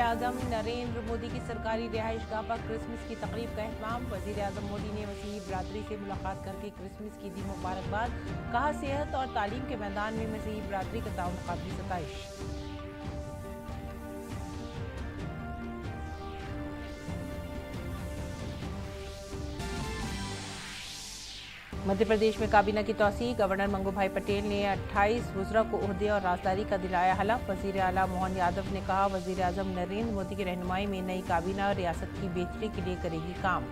आजम नरेंद्र मोदी की सरकारी रिहाइशगाह पर क्रिसमस की तकरीब का अहतमाम। वजीर आजम मोदी ने मसीही बरादरी से मुलाकात करके क्रिसमस की दी मुबारकबाद। कहा, सेहत और तालीम के मैदान में मसीही बरादरी का ताउन काबिल सताइश। मध्य प्रदेश में काबीना की तौसीह। गवर्नर मंगूभाई पटेल ने 28 वुज़रा को ओहदे और राजदारी का दिलाया हलफ। वजीर आला मोहन यादव ने कहा, वजीर आजम नरेंद्र मोदी की रहनुमाई में नई काबीना रियासत की बेहतरी के लिए करेगी काम।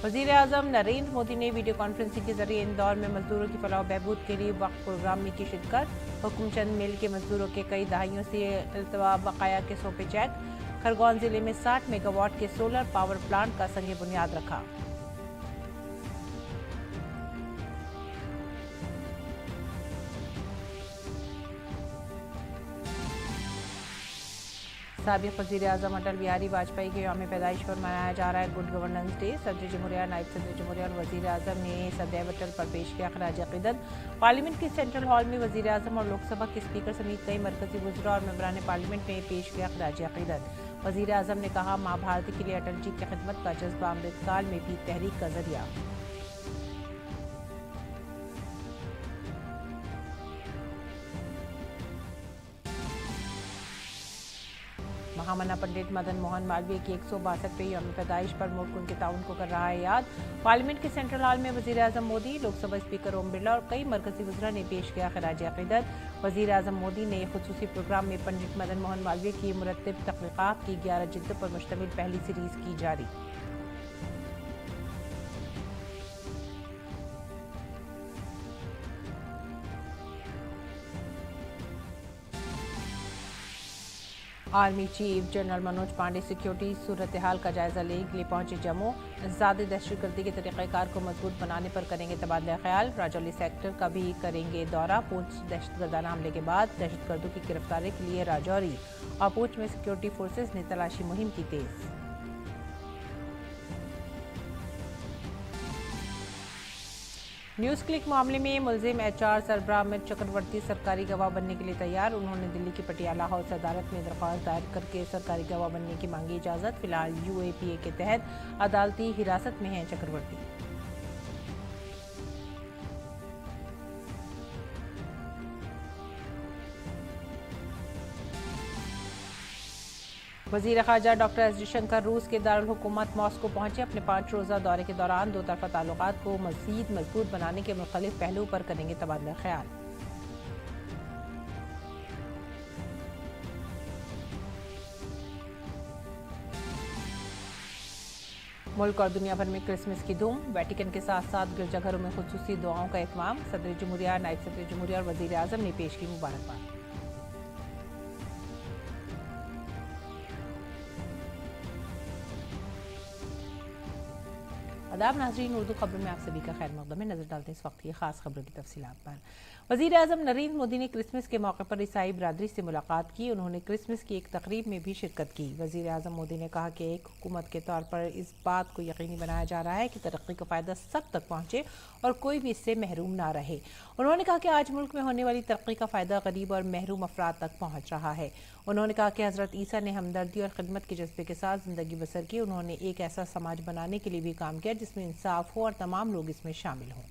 वजीर आजम नरेंद्र मोदी ने वीडियो कॉन्फ्रेंसिंग के जरिए इंदौर में मजदूरों की फलाह बहबूद के लिए वक्फ प्रोग्राम में की शिरकत। हुक्मचंद मिल के मजदूरों के कई दहाइयों से इल्तवा बकाया के सौंपे चेक। खरगोन जिले में 60 मेगावाट के सोलर पावर प्लांट का संग बुनियाद रखा। साबिक़ वज़ीर आज़म अटल बिहारी वाजपेयी के यौम पैदाइश पर मनाया जा रहा है गुड गवर्नेंस डे। सदर जमहूरिया, नायब सदर जमहूरिया और वज़ीर आज़म ने सदैव अटल पर पेश किया खराज अक़ीदत। पार्लियामेंट के सेंट्रल हॉल में वज़ीर आज़म और लोकसभा के स्पीकर समेत कई मरकजी वुज़रा और मेंबरान पार्लियामेंट ने पेश किया खराज अक़ीदत। वज़ीर आज़म ने कहा, माँ भारती के लिए अटल जी की खिदमत का जज्बा अमृतकाल में भी तहरीक का जरिया। महामना पंडित मदन मोहन मालवीय की 162वीं यौम पैदाइश पर मुल्क उनके ताउन को कर रहा है याद। पार्लियामेंट के सेंट्रल हॉल में वज़ीर आज़म मोदी, लोकसभा स्पीकर ओम बिरला और कई मरकजी वुज़रा ने पेश किया खराज अक़ीदत। वज़ीर आज़म मोदी ने खुसूसी प्रोग्राम में पंडित मदन मोहन मालवीय की मुरत्तिब तक़रीक़ात की 11 जिल्दों पर मुश्तमिल पहली सीरीज़ की जारी। Army chief general Manoj Pandey security सूरत हाल का जायजा लेने के लिए पहुंचे जम्मू। ज़्यादा दहशतगर्दी के तरीक़ाकार को मजबूत बनाने पर करेंगे तबादला ख्याल। राजौली सेक्टर का भी करेंगे दौरा। पूंछ दहशतगर्दाना हमले के बाद दहशतगर्दों की गिरफ्तारी के लिए राजौरी और पूंछ में सिक्योरिटी फोर्सेज ने तलाशी मुहिम की तेज। न्यूज़ क्लिक मामले में मुलजिम HR सरबराह अमित चक्रवर्ती सरकारी गवाह बनने के लिए तैयार। उन्होंने दिल्ली की पटियाला हाउस अदालत में दरख्वास्त दायर करके सरकारी गवाह बनने की मांगी इजाज़त। फिलहाल UAPA के तहत अदालती हिरासत में हैं चक्रवर्ती। वज़ीर ख़ारजा डॉक्टर S जयशंकर रूस के दारुल हुकूमत मॉस्को पहुंचे। अपने 5 रोज़ा दौरे के दौरान दो तरफ़ा ताल्लुकात को मज़ीद मजबूत बनाने के मुख्तलिफ पहलू पर करेंगे तबादला ख्याल। मुल्क और दुनिया भर में क्रिसमस की धूम। वेटिकन के साथ साथ गिरजाघरों में खुसूसी दुआओं का एहतमाम। सदर जमहूरिया, नायब सदर जमहूरिया और वज़ीर आज़म ने पेश की मुबारकबाद। आदाब नाज़रीन, उर्दू खबरों में आप सभी का खैर मक़दम है। नजर डालते हैं इस वक्त की खास खबरों की तफसीलात पर। वज़ीर आज़म नरेंद्र मोदी ने क्रिसमस के मौके पर ईसाई बरादरी से मुलाकात की। उन्होंने क्रिसमस की एक तकरीब में भी शिरकत की। वज़ीर आज़म मोदी ने कहा कि एक हुकूमत के तौर पर इस बात को यकीनी बनाया जा रहा है कि तरक्की का फ़ायदा सब तक पहुँचे और कोई भी इससे महरूम ना रहे। उन्होंने कहा कि आज मुल्क में होने वाली तरक्की का फ़ायदा गरीब और महरूम अफराद तक पहुँच रहा है। उन्होंने कहा कि हज़रत ईसा ने हमदर्दी और खिदमत के जज्बे के साथ ज़िंदगी बसर की। उन्होंने एक ऐसा समाज बनाने के लिए भी काम किया जिसमें इंसाफ हो और तमाम लोग इसमें शामिल हों।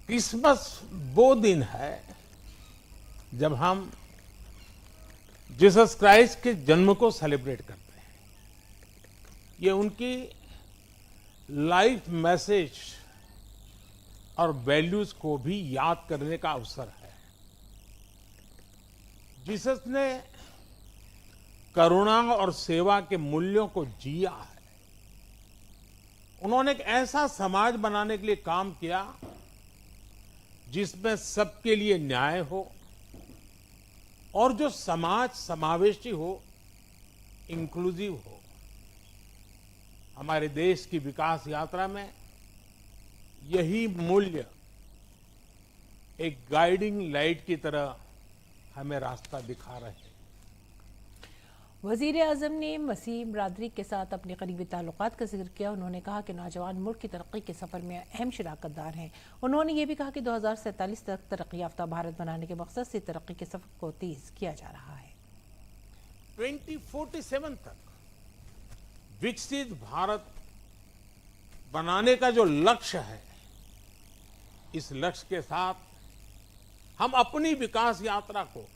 क्रिसमस वो दिन है जब हम जीसस क्राइस्ट के जन्म को सेलिब्रेट करते हैं। ये उनकी लाइफ मैसेज और वैल्यूज को भी याद करने का अवसर है। जीसस ने करुणा और सेवा के मूल्यों को जिया है। उन्होंने एक ऐसा समाज बनाने के लिए काम किया जिसमें सबके लिए न्याय हो और जो समाज समावेशी हो, इंक्लूसिव हो। हमारे देश की विकास यात्रा में यही मूल्य एक गाइडिंग लाइट की तरह हमें रास्ता दिखा रहे हैं। वज़ीर आज़म ने मसीह बरादरी के साथ अपने करीबी ताल्लुकात का जिक्र किया। उन्होंने कहा कि नौजवान मुल्क की तरक्की के सफ़र में अहम शराकत दार हैं। उन्होंने ये भी कहा कि 2047 तक तरक्की याफ्ता भारत बनाने के मकसद से तरक्की के सफ़र को तेज़ किया जा रहा है। 2047 तक विकसित भारत बनाने का जो लक्ष्य है, इस लक्ष्य के साथ हम अपनी विकास यात्रा को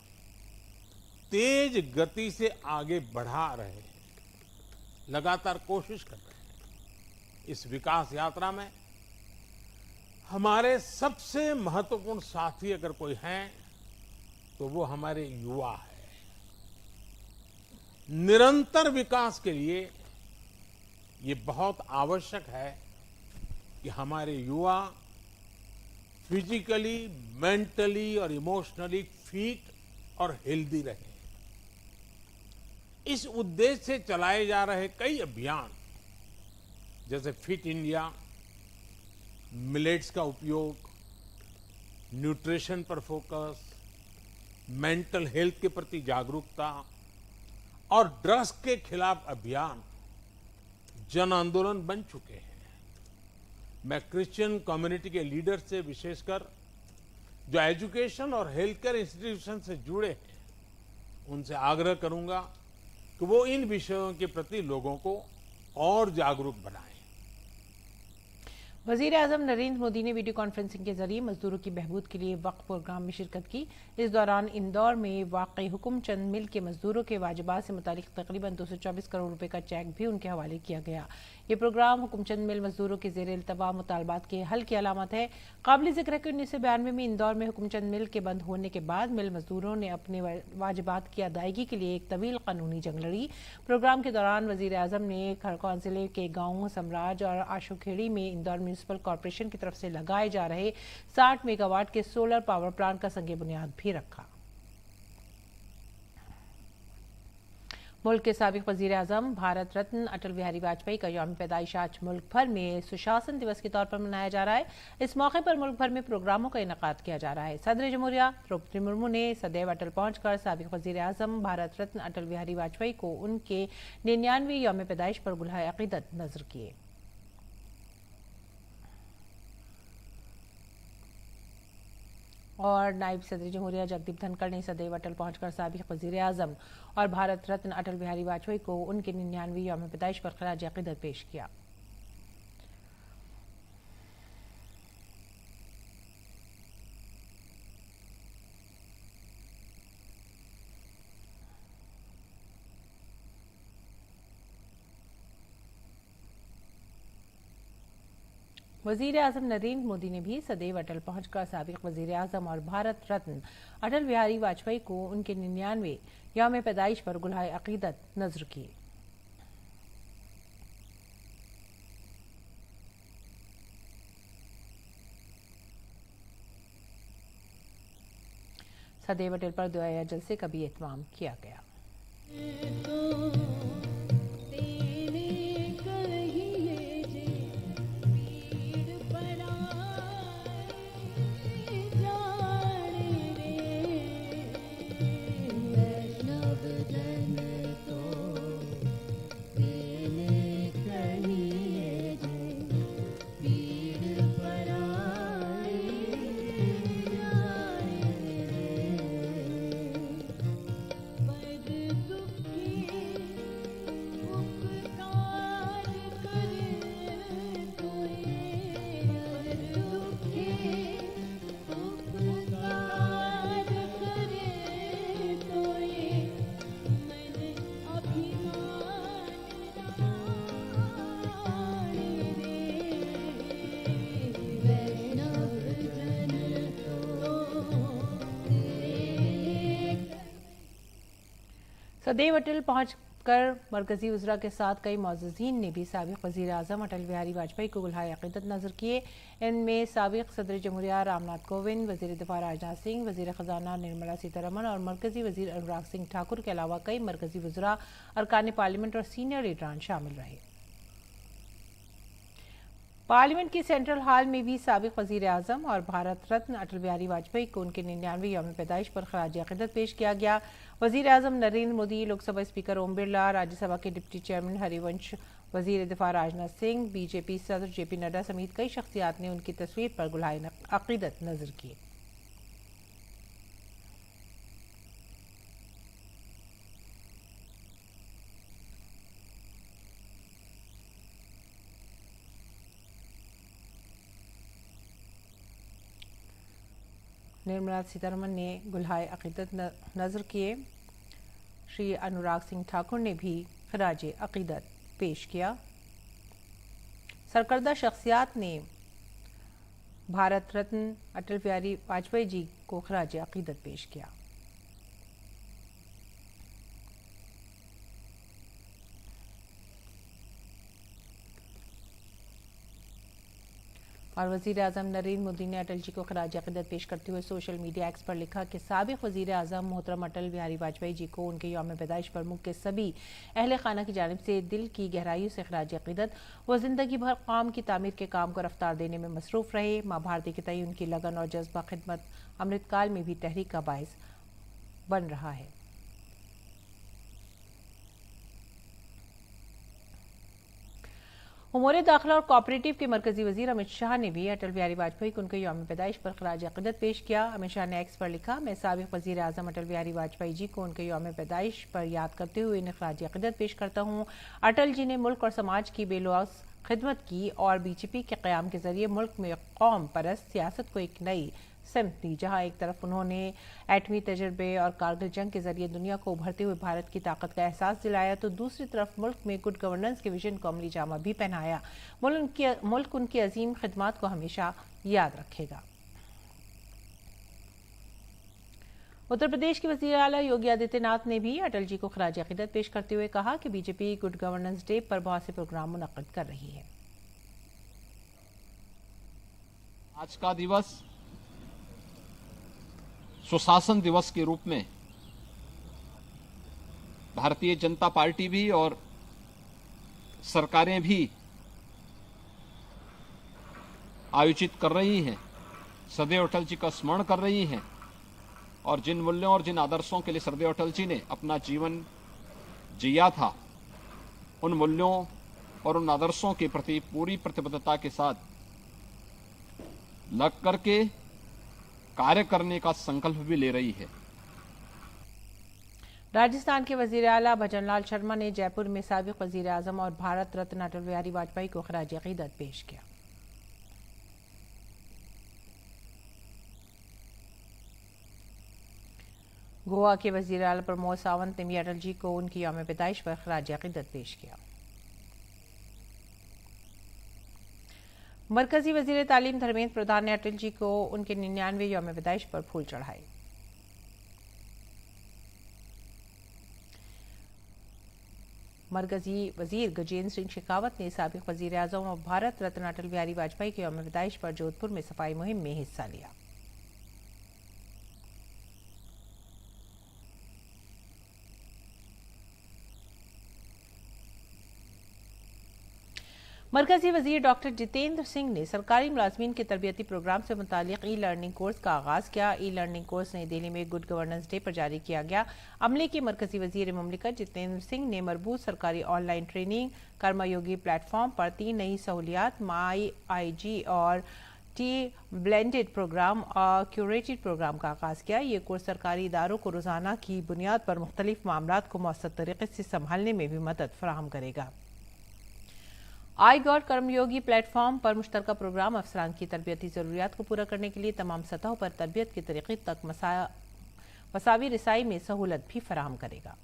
तेज गति से आगे बढ़ा रहे हैं, लगातार कोशिश कर रहे हैं। इस विकास यात्रा में हमारे सबसे महत्वपूर्ण साथी अगर कोई हैं तो वो हमारे युवा है। निरंतर विकास के लिए ये बहुत आवश्यक है कि हमारे युवा फिजिकली, मेंटली और इमोशनली फिट और हेल्दी रहे। इस उद्देश्य से चलाए जा रहे कई अभियान जैसे फिट इंडिया, मिलेट्स का उपयोग, न्यूट्रिशन पर फोकस, मेंटल हेल्थ के प्रति जागरूकता और ड्रग्स के खिलाफ अभियान जन आंदोलन बन चुके हैं। मैं क्रिश्चियन कम्युनिटी के लीडर से, विशेषकर जो एजुकेशन और हेल्थ केयर इंस्टीट्यूशन से जुड़े हैं, उनसे आग्रह करूंगा कि वो इन विषयों के प्रति लोगों को और जागरूक बनाएं। वज़ीर आज़म नरेंद्र मोदी ने वीडियो कॉन्फ्रेंसिंग के जरिए मजदूरों की बहबूद के लिए वक्फ प्रोग्राम में शिरकत की। इस दौरान इंदौर में वाक़ई हुकुमचंद मिल के मजदूरों के वाजिबात से मुतालिक तकरीबन 224 करोड़ रुपए का चेक भी उनके हवाले किया गया। ये प्रोग्राम हुकुमचंद मिल मजदूरों के ज़ेर इल्तवा मुतालबात के हल की अलामत है। काबिल ज़िक्र है कि 1992 में इंदौर में हुकुमचंद मिल के बंद होने के बाद मिल मजदूरों ने अपने वाजिबात की अदायगी के लिए एक तवील कानूनी जंग लड़ी। प्रोग्राम के दौरान वज़ीर आज़म ने खरगोन जिले के गाँव समराज और आशुखेड़ी में इंदौर म्यूनिसिपल कॉरपोरेशन की तरफ से लगाए जा रहे 60 मेगावाट के सोलर पावर प्लांट का संगे बुनियाद भी रखा। मुल्क के साबिक वज़ीर आज़म भारत रत्न अटल बिहारी वाजपेयी का यौम पैदाइश आज मुल्क भर में सुशासन दिवस के तौर पर मनाया जा रहा है। इस मौके पर मुल्क भर में प्रोग्रामों का इनेकाद किया जा रहा है। सदर जमहूरिया द्रौपदी मुर्मू ने सदैव अटल पहुंचकर साबिक वज़ीर आज़म भारत रत्न अटल बिहारी वाजपेयी को उनके 99वें यौम पैदाइश पर गुलहाए अकीदत नजर किए। और नायब सदर जमहूरिया जगदीप धनखड़ ने सदैव अटल पहुंचकर साबिक वज़ीर आज़म और भारत रत्न अटल बिहारी वाजपेयी को उनके 99वें यौम पैदाइश पर खराज अकीदत पेश किया। वज़ीर आज़म नरेंद्र मोदी ने भी सदैव अटल पहुंचकर साबिक वज़ीर आज़म और भारत रत्न अटल बिहारी वाजपेयी को उनके 99वें यौम पैदाइश पर गुलहाए अकीदत नजर किए। सदैव अटल पर दुआया जलसे का भी एहतमाम किया गया। सदैव अटल पहुंचकर मरकजी वज़रा के साथ कई मुअज़्ज़िज़ीन ने भी साबिक वज़ीर आज़म अटल बिहारी वाजपेयी को गुलहाए अक़ीदत नजर किए। इनमें साबिक सदर जमहूरिया रामनाथ कोविंद, वज़ीर दिफ़ा राजनाथ सिंह, वज़ीर ख़ज़ाना निर्मला सीतारमण और मरकजी वज़ीर अनुराग सिंह ठाकुर के अलावा कई मरकजी वज़रा, अरकान पार्लियामेंट और सीनियर लीडरान शामिल रहे। पार्लियामेंट की सेंट्रल हॉल में भी साबिक वजीर आजम और भारत रत्न अटल बिहारी वाजपेयी को उनके 99वें यौम पैदाइश पर खराज अकीदत पेश किया गया। वजीर आजम नरेंद्र मोदी, लोकसभा स्पीकर ओम बिरला, राज्यसभा के डिप्टी चेयरमैन हरिवंश, वजीर दिफा राजनाथ सिंह, बीजेपी सदर जेपी नड्डा समेत कई शख्सियात ने उनकी तस्वीर पर गुलाए अकीदत नजर किए। निर्मला सीतारमण ने गुल्हाए अकीदत नजर किए। श्री अनुराग सिंह ठाकुर ने भी खराज अकीदत पेश किया। सरकर्दा शख्सियात ने भारत रत्न अटल बिहारी वाजपेयी जी को खराज अकीदत पेश किया। और वजीर आजम नरेंद्र मोदी ने अटल जी को खराज अकीदत पेश करते हुए सोशल मीडिया एक्स पर लिखा कि साबिक वजीर आजम मोहतरम अटल बिहारी वाजपेयी जी को उनके यौम पैदाइश पर मुल्क के सभी अहले खाना की जानिब से दिल की गहराइयों से खराज अकीदत। वो जिंदगी भर कौम की तामीर के काम को रफ्तार देने में मसरूफ रहे। माँ भारती के तय उनकी लगन और जज्बा खिदमत अमृतकाल में भी तहरीक का बायस बन रहा है। उमूर दाखिला और कोऑपरेटिव के मरकजी वजीर अमित शाह ने भी अटल बिहारी वाजपेयी को उनके यौम पैदाइश पर खराज अकीदत पेश किया। अमित शाह ने एक्स पर लिखा, मैं साबिक वजीर आजम अटल बिहारी वाजपेयी जी को उनके यौम पैदाइश पर याद करते हुए इन्हें खराज अकीदत पेश करता हूँ। अटल जी ने मुल्क और समाज की बेलौस खिदमत की और बीजेपी के क़याम के जरिए मुल्क में कौम परस्त सियासत को एक नई सिमत दी। जहां एक तरफ उन्होंने एटमी तजर्बे और कारगिल जंग के जरिए दुनिया को उभरते हुए भारत की ताकत का एहसास दिलाया, तो दूसरी तरफ मुल्क में गुड गवर्नेंस के विजन को अमली जामा भी पहनाया। मुल्क उनकी अजीम खिदमात को हमेशा याद रखेगा। उत्तर प्रदेश के वजीर आला योगी आदित्यनाथ ने भी अटल जी को खराज अकीदत पेश करते हुए कहा कि बीजेपी गुड गवर्नेंस डे पर बहुत से प्रोग्राम मुनक्किद कर रही है। आज का दिवस सुशासन दिवस के रूप में भारतीय जनता पार्टी भी और सरकारें भी आयोजित कर रही हैं, सदैव अटल जी का स्मरण कर रही हैं और जिन मूल्यों और जिन आदर्शों के लिए सदैव अटल जी ने अपना जीवन जिया था, उन मूल्यों और उन आदर्शों के प्रति पूरी प्रतिबद्धता के साथ लग करके कार्य करने का संकल्प भी ले रही है। राजस्थान के वजीर आला भजनलाल शर्मा ने जयपुर में साबिक वजीर आजम और भारत रत्न अटल बिहारी वाजपेयी को खराज अकीदत पेश किया। गोवा के वजीर आला प्रमोद सावंत ने भी अटल जी को उनकी यौम पैदाइश पर खराज अकीदत पेश किया। मरकजी वजीर तालीम धर्मेंद्र प्रधान ने अटल जी को उनके 99वें यौम पैदाइश पर फूल चढ़ाए। मरकजी वजीर गजेंद्र सिंह शेखावत ने साबिक वजीर आजम और भारत रत्न अटल बिहारी वाजपेयी के यौम पैदाइश पर जोधपुर में सफाई मुहिम में हिस्सा लिया। मरकजी वजीर डॉक्टर जितेंद्र सिंह ने सरकारी मुलाजमीन के तरबियती प्रोग्राम से मुतालिक ई लर्निंग कोर्स का आगाज किया। ई लर्निंग कोर्स नई दिल्ली में गुड गवर्नेंस डे पर जारी किया गया। अमले के मरकजी वजीर मुमलिकत जितेंद्र सिंह ने मरबूत सरकारी ऑनलाइन ट्रेनिंग कर्मयोगी प्लेटफॉर्म पर 3 नई सहूलियात माई IG और टी ब्लेंडेड प्रोग्राम और क्यूरेटेड प्रोग्राम का आगाज किया। ये कोर्स सरकारी इदारों को रोजाना की बुनियाद पर मुख्तलिफ मामलात को मौसर तरीके से संभालने में भी मदद फराहम करेगा। आई गॉड कर्मयोगी प्लेटफॉर्म पर मुश्तरका प्रोग्राम अफसरान की तरबियती ज़रूरियात को पूरा करने के लिए तमाम सतहों पर तरबियत के तरीक़े तक मसावी रसाई में सहूलत भी फराहम करेगा।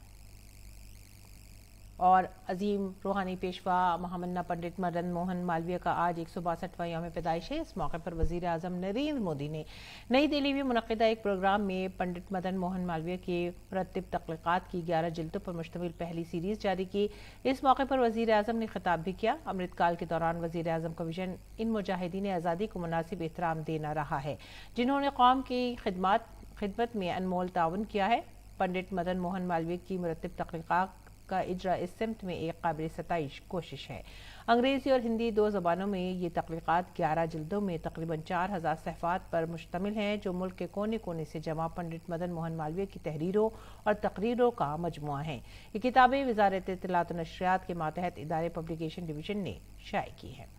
और अजीम रूहानी पेशवा महामन्ना पंडित मदन मोहन मालवीय का आज 162वां यौम पैदाइश है। इस मौके पर वजीर आजम नरेंद्र मोदी ने नई दिल्ली में मुनक़िदा एक प्रोग्राम में पंडित मदन मोहन मालवीय के मुरत्तिब तख्लीक़ात की 11 जिल्दों पर मुश्तमिल पहली सीरीज़ जारी की। इस मौके पर वजीर आजम ने खिताब भी किया। अमृतकाल के दौरान वजीर आजम का विजन इन मुजाहिदीन आज़ादी को मुनासिब एहतराम देना रहा है, जिन्होंने कौम की खिदमत में अनमोल ताउन किया है। पंडित मदन मोहन मालवीय की मुरत्तिब तख्लीक़ात का इजरा इस सिमत में एक काबिल सताइश कोशिश है। अंग्रेजी और हिंदी दो जबानों में ये तख्लीकात 11 जिल्दों में तकरीबन 4000 सहफात पर मुश्तमिल हैं, जो मुल्क के कोने कोने से जमा पंडित मदन मोहन मालवीय की तहरीरों और तकरीरों का मजमुआ है। ये किताबें वजारत इत्तलात और नशरियात के मातहत इदारे पब्लिकेशन डिवीजन ने शाये की हैं।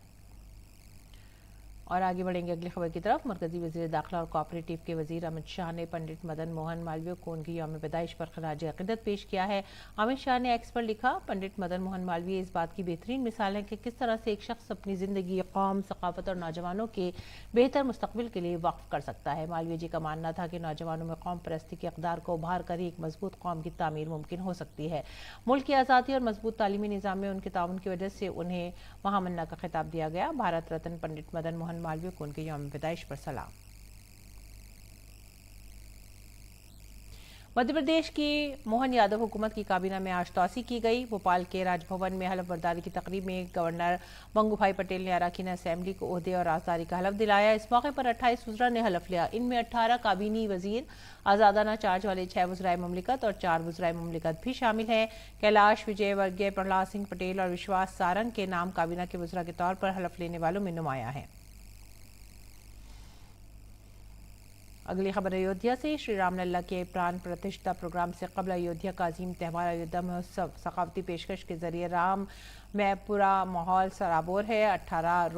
और आगे बढ़ेंगे अगली खबर की तरफ। मरकजी वज़ीर दाखिला और कोऑपरेटिव के वज़ीर अमित शाह ने पंडित मदन मोहन मालवीय को उनकी यौम पैदाइश पर खराज अक़ीदत पेश किया है। अमित शाह ने एक्स पर लिखा, पंडित मदन मोहन मालवीय इस बात की बेहतरीन मिसाल है कि किस तरह से एक शख्स अपनी ज़िंदगी कौम, सकाफत और नौजवानों के बेहतर मुस्तकबिल के लिए वक्फ कर सकता है। मालवीय जी का मानना था कि नौजवानों में कौम परस्ती के इक़दार को उभार कर ही एक मजबूत कौम की तामीर मुमकिन हो सकती है। मुल्क की आज़ादी और मजबूत तालीमी निज़ाम में उनके ताउन की वजह से उन्हें महामन्ना का खिताब दिया गया। भारत रत्न पंडित मदन मोहन मालवीय को उनके यौम पैदाइश पर सलाम। मध्य प्रदेश की मोहन यादव हुकूमत की काबीना में आज तौसी की गई। भोपाल के राजभवन में हलफ बर्दारी की तकरीब में गवर्नर मंगूभाई पटेल ने अरकान असेंबली को ओहदे और राजदारी का हलफ दिलाया। इस मौके पर 28 वज़रा ने हलफ लिया। इनमें 18 काबीनी वजीर, आज़ादाना चार्ज वाले 6 वज़राए मुमलिकत और 4 वज़राए मुमलिकत भी शामिल हैं। कैलाश विजयवर्गीय, प्रहलाद सिंह पटेल और विश्वास सारंग के नाम काबीना के वज़रा के तौर पर हलफ लेने वालों में नुमाया है। अगली खबर अयोध्या से। श्री राम लल्ला के प्राण प्रतिष्ठा प्रोग्राम से कबल अयोध्या का अजीम त्यौहार अयोध्या महोत्सव सकाफती पेशकश के जरिए राम में पूरा माहौल सराबोर है। 18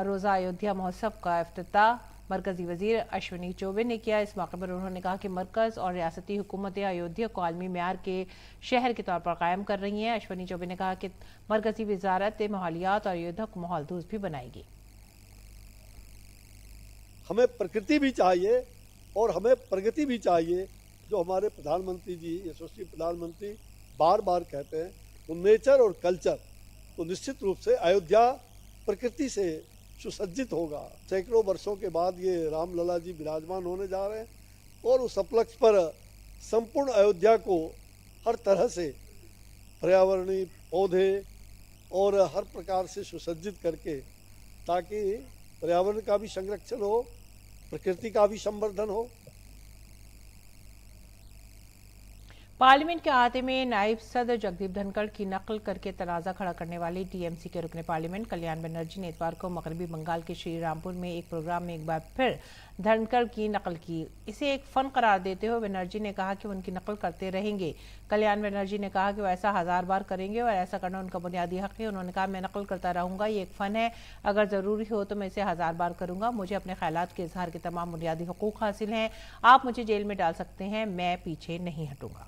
रोज़ा अयोध्या महोत्सव का इफ्तिताह मरकजी वजीर अश्विनी चौबे ने किया। इस मौके पर उन्होंने कहा कि मरकज़ और रियासती हुकूमतें अयोध्या को आलमी मेयार के शहर के तौर पर कायम कर रही हैं। अश्विनी चौबे ने कहा कि मरकजी वजारत माहौलियात और अयोध्या को माहौल दूस भी बनाएगी। हमें प्रकृति भी चाहिए और हमें प्रगति भी चाहिए, जो हमारे प्रधानमंत्री जी, यशस्वी प्रधानमंत्री बार बार कहते हैं। तो नेचर और कल्चर, तो निश्चित रूप से अयोध्या प्रकृति से सुसज्जित होगा। सैकड़ों वर्षों के बाद ये रामलला जी विराजमान होने जा रहे हैं और उस उपलक्ष्य पर संपूर्ण अयोध्या को हर तरह से पर्यावरणीय पौधे और हर प्रकार से सुसज्जित करके, ताकि पर्यावरण का भी संरक्षण हो, प्रकृति का भी संवर्धन हो। पार्लियामेंट के अहाते में नायब सदर जगदीप धनखड़ की नकल करके तनाज़ा खड़ा करने वाली टीएमसी के रुकने पार्लियामेंट कल्याण बनर्जी ने इतवार को मगरबी बंगाल के श्रीरामपुर में एक प्रोग्राम में एक बार फिर धनखड़ की नकल की। इसे एक फन करार देते हुए बनर्जी ने कहा कि वो उनकी नकल करते रहेंगे। कल्याण बनर्जी ने कहा कि वो ऐसा 1000 बार करेंगे और ऐसा करना उनका बुनियादी हक है। उन्होंने कहा, मैं नकल करता रहूंगा, ये एक फन है, अगर ज़रूरी हो तो मैं इसे 1000 बार करूंगा। मुझे अपने ख्यालात के इजहार के तमाम बुनियादी हकूक हासिल हैं। आप मुझे जेल में डाल सकते हैं, मैं पीछे नहीं हटूंगा।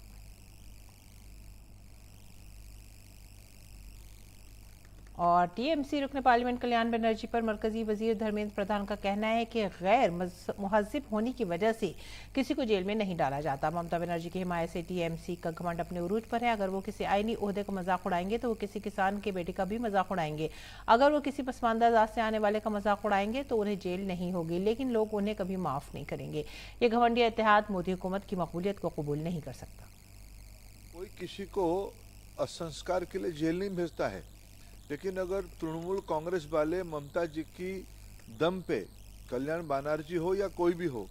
और टीएमसी रुकने पार्लियामेंट कल्याण बनर्जी पर मरकजी वजीर धर्मेंद्र प्रधान का कहना है कि गैर मुहज़्ज़िब होने की वजह से किसी को जेल में नहीं डाला जाता। ममता बनर्जी की हिमायत से टीएमसी का घमंड अपने उरूज पर है। अगर वो किसी आईनी ओहदे का मजाक उड़ाएंगे तो वो किसी किसान के बेटे का भी मजाक उड़ाएंगे। अगर वो किसी पसमानदा जात से आने वाले का मजाक उड़ाएंगे तो उन्हें जेल नहीं होगी, लेकिन लोग उन्हें कभी माफ़ नहीं करेंगे। ये घमंडिया इत्तेहाद मोदी हुकूमत की मकबूलियत को कबूल नहीं कर सकता। कोई किसी को असंस्कार के लिए जेल नहीं भेजता है, लेकिन अगर तृणमूल कांग्रेस वाले ममता जी की दम पे, कल्याण बनर्जी हो या कोई भी हो,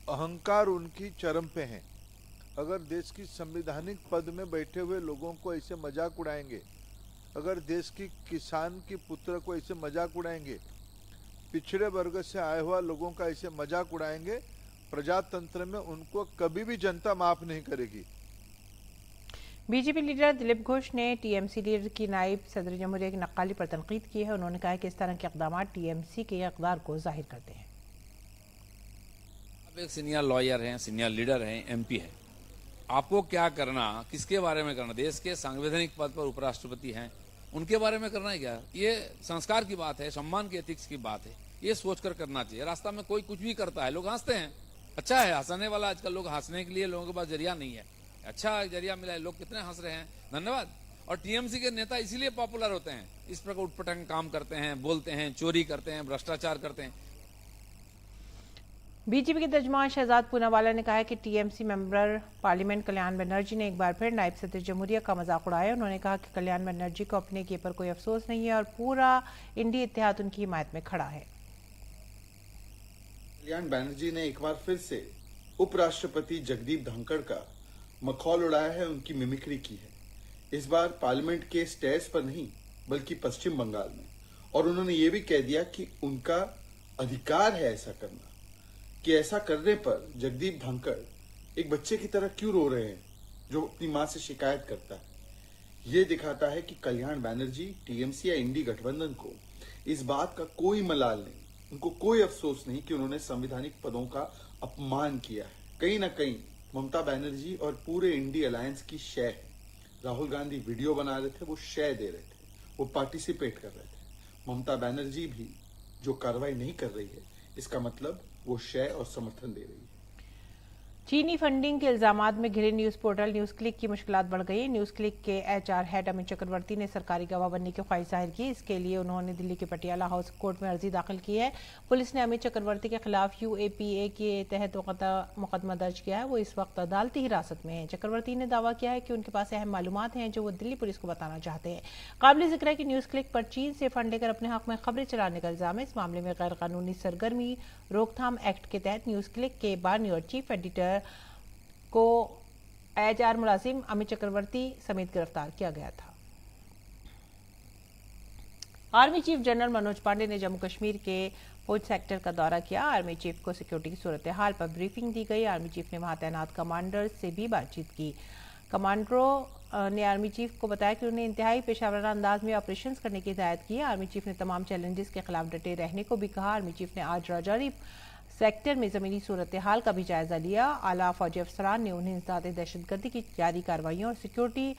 अहंकार उनकी चरम पे है। अगर देश की संवैधानिक पद में बैठे हुए लोगों को ऐसे मजाक उड़ाएंगे, अगर देश की किसान की पुत्र को ऐसे मजाक उड़ाएंगे, पिछड़े वर्ग से आए हुआ लोगों का ऐसे मजाक उड़ाएंगे, प्रजातंत्र में उनको कभी भी जनता माफ नहीं करेगी। बीजेपी लीडर दिलीप घोष ने टीएमसी लीडर की नायब सदर जमहूरिया की नक्काली पर तनकीद की है। उन्होंने कहा कि इस तरह के इक़दाम टीएमसी के इक़दार को जाहिर करते हैं। आप एक सीनियर लॉयर हैं, सीनियर लीडर हैं, एमपी हैं, आपको क्या करना, किसके बारे में करना? देश के सांविधानिक पद पर उपराष्ट्रपति हैं, उनके बारे में करना है क्या? ये संस्कार की बात है, सम्मान की एथिक्स की बात है, ये सोचकर करना चाहिए। रास्ता में कोई कुछ भी करता है, लोग हंसते हैं, अच्छा है हंसने वाला। आजकल लोग हंसने के लिए लोगों के पास जरिया नहीं है, अच्छा जरिया मिला है, लोग कितने हंस रहे हैं, धन्यवाद। और टीएमसी के नेता इसीलिए पॉपुलर होते हैं, इस प्रकार उटपटांग काम करते हैं, बोलते हैं, चोरी करते हैं, भ्रष्टाचार करते हैं। बीजेपी के तर्जुमान शहजाद पूनावाला ने कहा है कि TMC member parliament Kalyan Banerjee ने एक बार फिर नायब सदर जमहूरिया का मजाक उड़ाया। उन्होंने कहा कि कल्याण बनर्जी को अपने के पर कोई अफसोस नहीं है और पूरा इंडिया इत्तेहाद उनकी हिमायत में खड़ा है। कल्याण बनर्जी ने एक बार फिर से उपराष्ट्रपति जगदीप धनखड़ का मखौल उड़ाया है, उनकी मिमिक्री की है। इस बार पार्लियामेंट के स्टेयर्स पर नहीं बल्कि पश्चिम बंगाल में। और उन्होंने ये भी कह दिया कि उनका अधिकार है ऐसा करना, कि ऐसा करने पर जगदीप धनखड़ एक बच्चे की तरह क्यों रो रहे हैं जो अपनी मां से शिकायत करता है। ये दिखाता है कि कल्याण बैनर्जी, टीएमसी या इंडी गठबंधन को इस बात का कोई मलाल नहीं, उनको कोई अफसोस नहीं कि उन्होंने संवैधानिक पदों का अपमान किया है। कहीं ना कहीं ममता बनर्जी और पूरे इंडी अलायंस की शय है। राहुल गांधी वीडियो बना रहे थे, वो शय दे रहे थे, वो पार्टिसिपेट कर रहे थे। ममता बनर्जी भी जो कार्रवाई नहीं कर रही है, इसका मतलब वो शय और समर्थन दे रही है। चीनी फंडिंग के इल्जामात में घिरे न्यूज पोर्टल न्यूज क्लिक की मुश्किलात बढ़ गई। न्यूज क्लिक के एचआर हेड अमित चक्रवर्ती ने सरकारी गवाह बनने की ख्वाहिश जाहिर की। इसके लिए उन्होंने दिल्ली के पटियाला हाउस कोर्ट में अर्जी दाखिल की है। पुलिस ने अमित चक्रवर्ती के खिलाफ यूएपीए के तहत मुकदमा दर्ज किया है। वो इस वक्त अदालती हिरासत में है। चक्रवर्ती ने दावा किया है कि उनके पास अहम मालूमात हैं जो वो दिल्ली पुलिस को बताना चाहते हैं। काबिल जिक्र है कि न्यूज क्लिक पर चीन से फंड लेकर अपने हक में खबरें चलाने का इल्जाम है। इस मामले में गैर कानूनी सरगर्मी रोकथाम एक्ट के तहत न्यूज क्लिक के बानी और चीफ एडिटर को एचआर मुलाजिम अमित चक्रवर्ती समेत गिरफ्तार किया गया था। Army chief general Manoj Pande ने जम्मू कश्मीर के पुंछ सेक्टर का दौरा किया। आर्मी चीफ को सिक्योरिटी की सूरत हाल पर ब्रीफिंग दी गई। आर्मी चीफ ने वहां तैनात कमांडर्स से भी बातचीत की। कमांडरों ने आर्मी चीफ को बताया कि उन्हें इंतहाई पेशावराना अंदाज में ऑपरेशंस करने की हिदायत की। आर्मी चीफ ने तमाम चैलेंजेस के खिलाफ डटे रहने को भी कहा। आर्मी चीफ ने आज राजौरी सेक्टर में जमीनी सूरत हाल का भी जायजा लिया। आला फौजी अफसरान ने उन्हें इंसदाद दहशतगर्दी की जारी कार्रवाइयों और सिक्योरिटी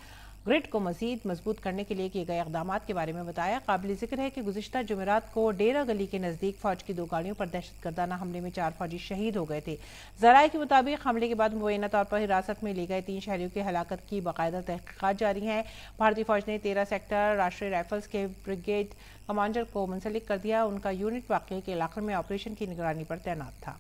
ग्रिड को मजीद मजबूत करने के लिए किए गए इकदाम के बारे में बताया। काबिल जिक्र है कि गुज़िश्ता जुमेरात को डेरा गली के नजदीक फौज की 2 गाड़ियों पर दहशतगर्दाना हमले में 4 फौजी शहीद हो गए थे। जराये के मुताबिक हमले के बाद मुबैना तौर पर हिरासत में लिए गए 3 शहरियों की हलाकत की बाकायदा तहकीकात जारी हैं। भारतीय फौज ने 13 सेक्टर राष्ट्रीय राइफल्स के ब्रिगेड कमांडर को मुंसलिक कर दिया। उनका यूनिट वाक़े के इलाके में ऑपरेशन की निगरानी पर तैनात था।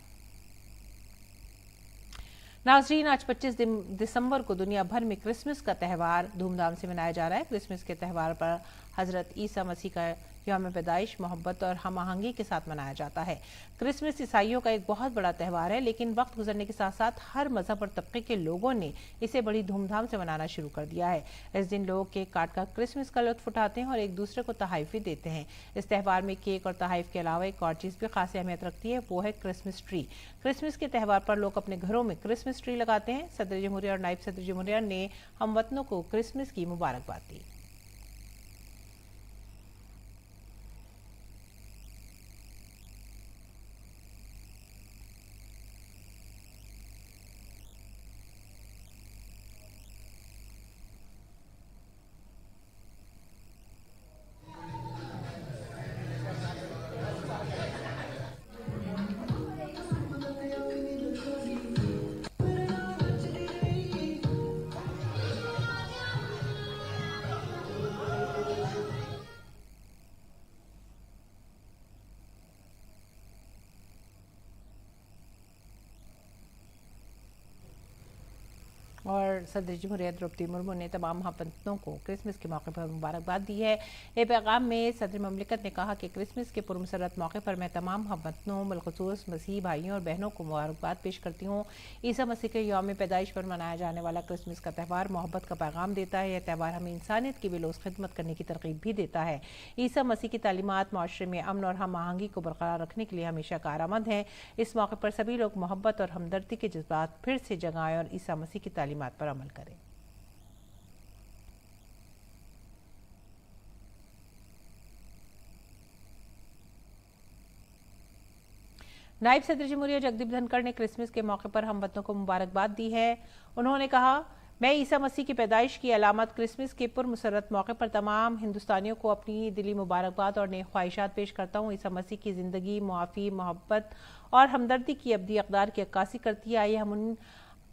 नाज़रीन, आज 25 दिसंबर को दुनिया भर में क्रिसमस का त्यौहार धूमधाम से मनाया जा रहा है। क्रिसमस के त्यौहार पर हजरत ईसा मसीह का यौम पैदाइश मोहब्बत और हम आहंगी के साथ मनाया जाता है। क्रिसमस ईसाइयों का एक बहुत बड़ा त्यौहार है, लेकिन वक्त गुजरने के साथ साथ हर मजहब और तबके के लोगों ने इसे बड़ी धूमधाम से मनाना शुरू कर दिया है। इस दिन लोग केक काटकर क्रिसमस का लुत्फ उठाते हैं और एक दूसरे को तोहफे देते हैं। इस त्यौहार में केक और तोहफे के अलावा एक और चीज़ भी खासी अहमियत रखती है, वो है क्रिसमस ट्री। क्रिसमस के त्यौहार पर लोग अपने घरों में क्रिसमस ट्री लगाते हैं। सदर जमहूरिया और नायब सदर जमहूरिया ने हमवतनों को क्रिसमस की मुबारकबाद दी। और सदर जमहूरिया द्रौपदी मुर्मू ने तमाम हमवतनों को क्रिसमस के मौके पर मुबारकबाद दी है। एक पैगाम में सदर ममलिकत ने कहा कि क्रिसमस के पुरमसरत मौके पर मैं तमाम हमवतनों बिलखुसूस मसीही भाइयों और बहनों को मुबारकबाद पेश करती हूँ। ईसा मसीह के यौम पैदाइश पर मनाया जाने वाला क्रिसमस का त्यौहार मोहब्बत का पैगाम देता है। यह त्यौहार हमें इंसानियत की बेलोस खिदमत करने की तरगीब भी देता है। ईसा मसीह की तालीमात माशरे में अमन और हम आहंगी को बरकरार रखने के लिए हमेशा कारआमद हैं। इस मौके पर सभी लोग मोहब्बत और हमदर्दी के जज्बात फिर से जगाएं और ईसा मसीह की तालीमात पर अमल करें। नायब सदर जमहूरिया जगदीप धनखड़ ने क्रिसमस के मौके पर हमवतनों को मुबारकबाद दी है। उन्होंने कहा, मैं ईसा मसीह की पैदाइश की अलामत क्रिसमस के पुरमसरत मौके पर तमाम हिंदुस्तानियों को अपनी दिली मुबारकबाद और नेक ख्वाहिशात पेश करता हूँ। ईसा मसीह की ज़िंदगी मुआफ़ी, मोहब्बत और हमदर्दी की अब्दी अक़दार की अक्कासी करती है। आइए हम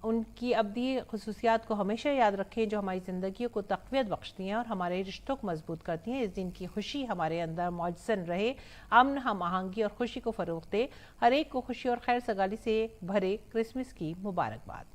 उनकी अब्दी खुसूसियात को हमेशा याद रखें जो हमारी ज़िंदगियों को तक़वियत बख्शती हैं और हमारे रिश्तों को मजबूत करती हैं। इस दिन की खुशी हमारे अंदर मौजसन रहे, अमन, हम आहंगी और खुशी को फ़रोग़ दे। हर एक को खुशी और खैर सगाली से भरे क्रिसमस की मुबारकबाद।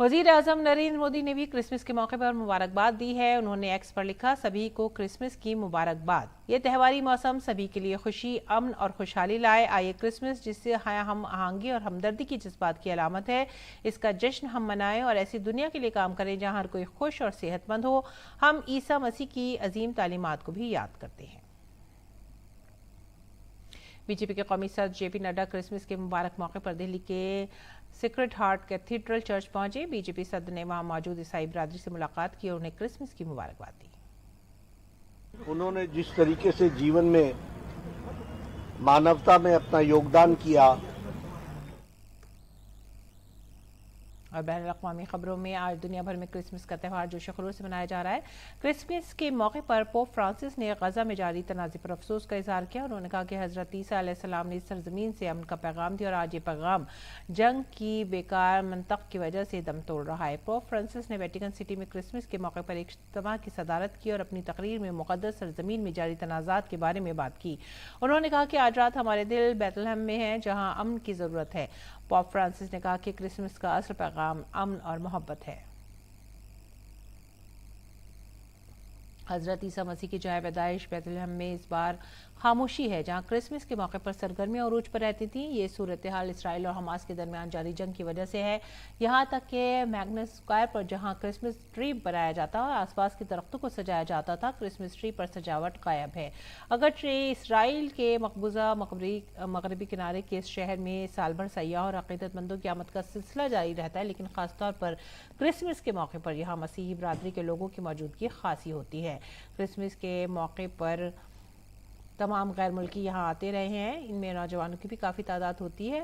वजीर आजम नरेंद्र मोदी ने भी क्रिसमस के मौके पर मुबारकबाद दी है। उन्होंने एक्स पर लिखा, सभी को क्रिसमस की मुबारकबाद। ये त्योहारी मौसम सभी के लिए खुशी, अमन और खुशहाली लाए। आइए क्रिसमस, जिससे हम आहंगी और हमदर्दी की जज्बात की अलामत है, इसका जश्न हम मनाएं और ऐसी दुनिया के लिए काम करें जहां हर कोई खुश और सेहतमंद हो। हम ईसा मसीह की अजीम तालीमात को भी याद करते हैं। बीजेपी के कौमी सदर जेपी नड्डा क्रिसमस के मुबारक मौके पर दिल्ली के सीक्रेट हार्ट कैथीड्रल चर्च पहुंचे। बीजेपी सदर ने वहां मौजूद ईसाई बिरादरी से मुलाकात की और उन्हें क्रिसमस की मुबारकबाद दी। उन्होंने जिस तरीके से जीवन में मानवता में अपना योगदान किया। और बैन अल-अक़वामी खबरों में आज दुनिया भर में क्रिसमस का त्यौहार जोश खरोश से मनाया जा रहा है। क्रिसमस के मौके पर पोप फ्रांसिस ने गजा में जारी तनाज़े पर अफसोस का इजहार किया। उन्होंने कहा कि हज़रत ईसा अलैहिस्सलाम ने इस सरजमीन से अमन का पैगाम दिया और आज ये पैगाम जंग की बेकार मंतक की वजह से दम तोड़ रहा है। पोप फ्रांसिस ने वेटिकन सिटी में क्रिसमस के मौके पर एक इज्तिमा की सदारत की और अपनी तकरीर में मुक़द्दस सरजमीन में जारी तनाज़ात के बारे में बात की। उन्होंने कहा कि आज रात हमारे दिल बैतलहम में है, जहाँ अमन की ज़रूरत है। पोप फ्रांसिस ने कहा कि क्रिसमस का असल पैगाम अमन और मोहब्बत है। हजरत ईसा मसीह की जाए पैदाइश बैतलहम में इस बार खामोशी है, जहां क्रिसमस के मौके पर सरगर्मियां उरूज पर रहती थीं। ये सूरत हाल इसराइल और हमास के दरमियान जारी जंग की वजह से है। यहाँ तक कि मैग्नस स्क्वायर पर जहां क्रिसमस ट्री बनाया जाता और आसपास के दरख्तों को सजाया जाता था, क्रिसमस ट्री पर सजावट गायब है। अगर ट्री इसराइल के मकबूजा मगरबी किनारे के इस शहर में साल भर सयाह और अकीदतमंदों की आमद का सिलसिला जारी रहता है, लेकिन खासतौर पर क्रिसमस के मौके पर यहाँ मसीही बिरादरी के लोगों की मौजूदगी खासी होती है। क्रिसमस के मौके पर तमाम गैर मुल्की यहाँ आते रहे हैं। इनमें नौजवानों की भी काफ़ी तादाद होती है।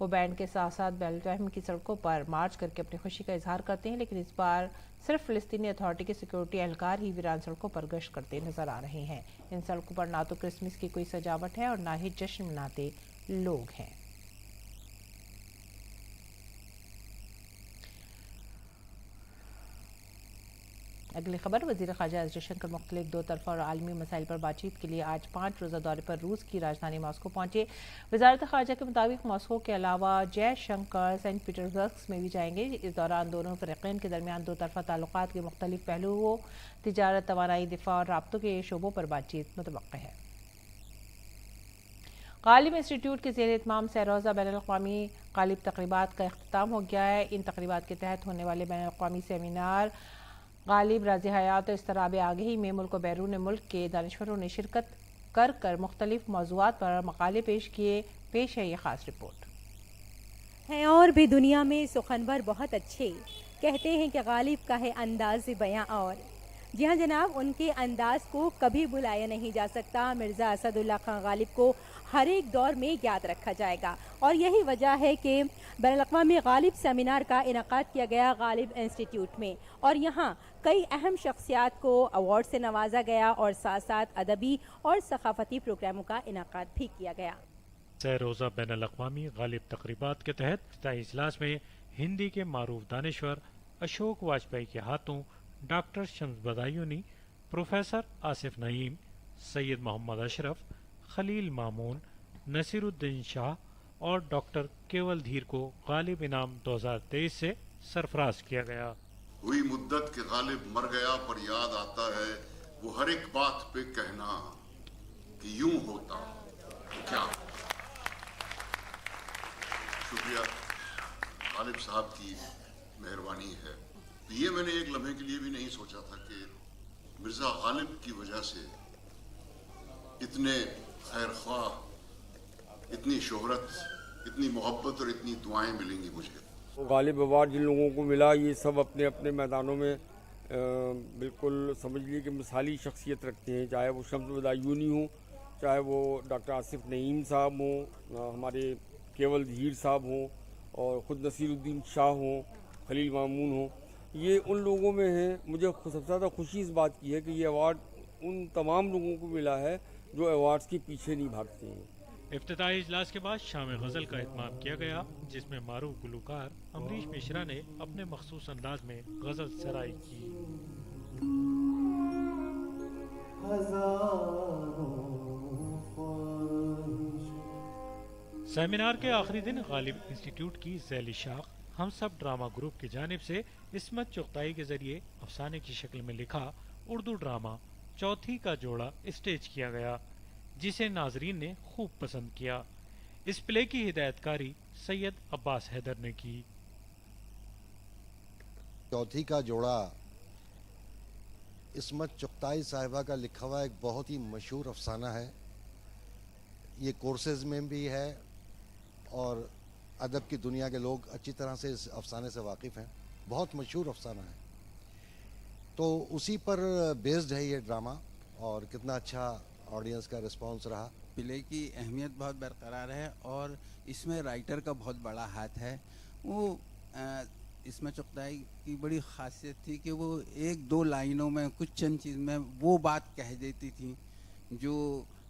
वो बैंड के साथ साथ बेथलेहम की सड़कों पर मार्च करके अपनी खुशी का इजहार करते हैं, लेकिन इस बार सिर्फ फ़िलिस्तीनी अथॉरिटी के सिक्योरिटी एहलकार ही वीरान सड़कों पर गश्त करते नजर आ रहे हैं। इन सड़कों पर ना तो क्रिसमस की कोई सजावट है और ना ही जश्न मनाते लोग हैं। अगली खबर, वज़ीर ख़ारजा एस जयशंकर मुख्तलिफ दो तरफ़ा और आलमी मसाइल पर बातचीत के लिए आज 5 रोज़ा दौरे पर रूस की राजधानी मॉस्को पहुंचे। वज़ारत ख़ारजा के मुताबिक मॉस्को के अलावा जयशंकर सेंट पीटर्सबर्ग में भी जाएंगे। इस दौरान दोनों फ़रीक़ैन के दरमियान दो तरफ़ा ताल्लुक़ात के मुख्तलिफ पहलुओं, तिजारत, तवानाई, दिफ़ा और राब्तों के शोबों पर बातचीत मुतवक्किह है। गालिब इंस्टीट्यूट के ज़ेर इत्माम सरोज़ा बैन अल-अक़वामी गालिब तक़रीबात का इख्तिताम हो गया है। इन तक़रीबात के तहत होने वाले बैन अल-अक़वामी सेमिनार गालिब राज़ी हयात और इस्तराब आगही में मुल्क व बैरून मुल्क के दानिशवरों ने शिरकत कर मुख्तलिफ मौज़ूआत पर मकाले पेश किए। पेश है ये ख़ास रिपोर्ट। हैं और भी दुनिया में सुखनवर बहुत अच्छे, कहते हैं कि गालिब का है अंदाज़ बयां और जी हाँ जनाब, उनके अंदाज को कभी बुलाया नहीं जा सकता। मिर्ज़ा असदुल्ला खान गालिब को हर एक दौर में याद रखा जाएगा और यही वजह है कि बैनुल-अक़वामी गालिब सेमिनार का इनेकाद किया गया गालिब इंस्टीट्यूट में और यहाँ कई अहम शख्सियात को अवार्ड से नवाजा गया और साथ साथ अदबी और सकाफती प्रोग्रामों का इनेकाद भी किया गया। रोज़ा बैनुल-अक़वामी गालिब तक़रीबात के तहत इफ्तिताही इजलास में हिंदी के मारूफ दानिश्वर अशोक वाजपेयी के हाथों डॉक्टर शम्स बदायूनी, प्रोफेसर आसिफ नईम, सैयद मोहम्मद अशरफ, खलील मामून, नसीरुद्दीन शाह और डॉक्टर केवल धीर को गालिब इनाम 2023 से सरफराज किया गया। हुई मुद्दत के गालिब मर गया पर याद आता है वो हर एक बात पे कहना कि यूं होता क्या। शुक्रिया गालिब साहब की मेहरबानी है। ये मैंने एक लम्हे के लिए भी नहीं सोचा था कि मिर्जा गालिब की वजह से इतने खैर ख्वाह, इतनी शोहरत, इतनी मोहब्बत और इतनी दुआएं मिलेंगी मुझे। गालिब अवार्ड जिन लोगों को मिला, ये सब अपने अपने मैदानों में बिल्कुल समझ लीजिए कि मिसाली शख्सियत रखते हैं। चाहे वो शम्स बदायूनी हो, चाहे वो डॉक्टर आसिफ नईम साहब हों, हमारे केवल धीर साहब हों और ख़ुद नसीरुद्दीन शाह हों, खलील मामून हों, ये उन लोगों में है। मुझे सबसे ज़्यादा खुशी इस बात की है कि ये अवार्ड उन तमाम लोगों को मिला है जो अवार्ड्स के पीछे नहीं भागते हैं। इफ्तिताही इजलास के बाद शाम गज़ल का इत्माम किया गया, जिसमें मारूफ गुलकार अमरीश मिश्रा ने अपने मखसूस अंदाज में गज़ल सराई की। सेमिनार के आखिरी दिन गालिब इंस्टीट्यूट की ज़ैली शाख हम सब ड्रामा ग्रुप की जानिब से इस्मत चुगताई के जरिए अफसाने की शक्ल में लिखा उर्दू ड्रामा चौथी का जोड़ा स्टेज किया गया, जिसे नाजरीन ने खूब पसंद किया। इस प्ले की हिदायतकारी सैयद अब्बास हैदर ने की। चौथी का जोड़ा इस्मत चुगताई साहिबा का लिखा हुआ एक बहुत ही मशहूर अफसाना है। ये कोर्सेज में भी है और अदब की दुनिया के लोग अच्छी तरह से इस अफसाने से वाकिफ़ हैं। बहुत मशहूर अफसाना है, तो उसी पर बेस्ड है ये ड्रामा और कितना अच्छा ऑडियंस का रिस्पांस रहा। प्ले की अहमियत बहुत बरकरार है और इसमें राइटर का बहुत बड़ा हाथ है। वो इसमें चुगताई की बड़ी खासियत थी कि वो एक दो लाइनों में कुछ चंद चीज़ में वो बात कह देती थी जो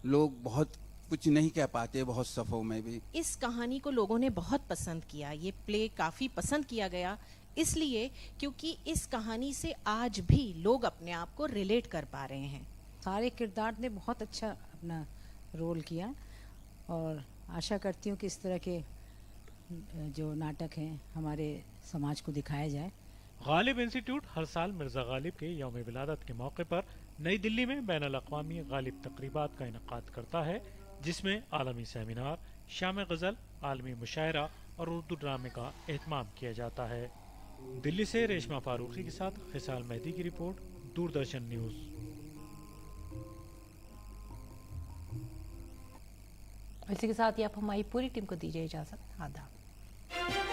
लोग बहुत कुछ नहीं कह पाते बहुत सफ़ों में भी। इस कहानी को लोगों ने बहुत पसंद किया। ये प्ले काफ़ी पसंद किया गया इसलिए क्योंकि इस कहानी से आज भी लोग अपने आप को रिलेट कर पा रहे हैं। सारे किरदार ने बहुत अच्छा अपना रोल किया और आशा करती हूँ कि इस तरह के जो नाटक हैं हमारे समाज को दिखाया जाए। गालिब इंस्टीट्यूट हर साल मिर्जा गालिब के यौम विलादत के मौके पर नई दिल्ली में बैनुल अक़वामी गालिब तकरीबात का इनेकाद करता है, जिसमें आलमी सेमिनार, शाम गज़ल, आलमी मुशायरा और उर्दू ड्रामे का एहतमाम किया जाता है। दिल्ली से रेशमा फारूकी के साथ खिसाल मेहदी की रिपोर्ट, दूरदर्शन न्यूज़। इसी के साथ ही आप हमारी पूरी टीम को दीजिए इजाज़त। आदाब।